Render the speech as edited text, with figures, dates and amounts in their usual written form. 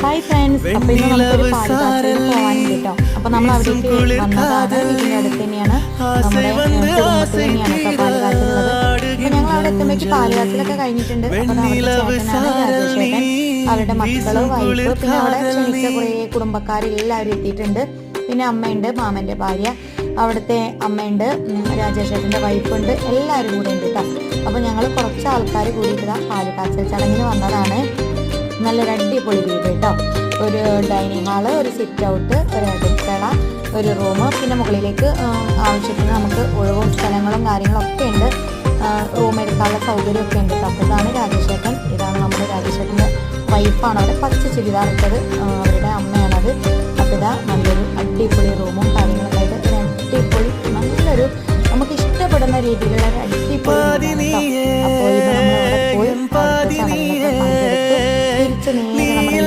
Hi friends, അപ്പോൾ ഇന്ന് നമുക്കൊരു പാലുകാച്ചിൽ പോകാനുണ്ട് കേട്ടോ. അപ്പോൾ നമ്മൾ അവിടേക്ക് വന്നതാണ്. വീടിൻ്റെ അടുത്ത് തന്നെയാണ്, നമ്മുടെ കുടുംബത്തിൽ തന്നെയാണ് കേട്ടോ പാലുകാച്ചിലുള്ളത്. അപ്പോൾ ഞങ്ങൾ അവിടെ എത്തുമ്പോഴേക്ക് പാലുകാച്ചിലൊക്കെ കഴിഞ്ഞിട്ടുണ്ട്. അപ്പോൾ അവിടുത്തെ ചേട്ടനാണ് രാജേഷേട്ടൻ, അവരുടെ മക്കള്, വൈഫ്, പിന്നെ അവിടെ ക്ഷണിച്ച കുറേ കുടുംബക്കാരെല്ലാവരും എത്തിയിട്ടുണ്ട്. പിന്നെ അമ്മയുണ്ട്, മാമൻ്റെ ഭാര്യ, അവിടുത്തെ അമ്മയുണ്ട്, രാജേഷേട്ടൻ്റെ വൈഫുണ്ട്, എല്ലാവരും കൂടെ ഉണ്ട് കേട്ടോ. അപ്പോൾ ഞങ്ങൾ കുറച്ച് ആൾക്കാർ കൂടിയിട്ട് പാലുകാച്ചൽ ചടങ്ങിന് വന്നതാണ്. നല്ലൊരു അടിപൊളി വീട് കേട്ടോ. ഒരു ഡൈനിങ് ഹാള്, ഒരു സിറ്റ് ഔട്ട്, ഒരു അടുക്കള, ഒരു റൂം, പിന്നെ മുകളിലേക്ക് ആവശ്യത്തിന് നമുക്ക് ഒഴിവും സ്ഥലങ്ങളും കാര്യങ്ങളൊക്കെ ഉണ്ട്. റൂം എടുക്കാനുള്ള സൗകര്യമൊക്കെ ഉണ്ട് കേട്ടോ. അപ്പോൾ ഇതാണ് രാജേഷേട്ടൻ, ഇതാണ് നമ്മുടെ രാജേഷേട്ടൻ്റെ വൈഫാണ്. അവിടെ പച്ച ചുരിദാർ ഇട്ടത് അവരുടെ അമ്മയാണത്. അപ്പോൾ ഇതാ നല്ലൊരു അടിപൊളി റൂമും കാര്യങ്ങളൊക്കെ ആയിട്ട് ഒരു അടിപൊളി നല്ലൊരു നമുക്ക് ഇഷ്ടപ്പെടുന്ന രീതിയിലുള്ള ഒരു അടിപൊളി വീടാണ് കേട്ടോ. അപ്പോൾ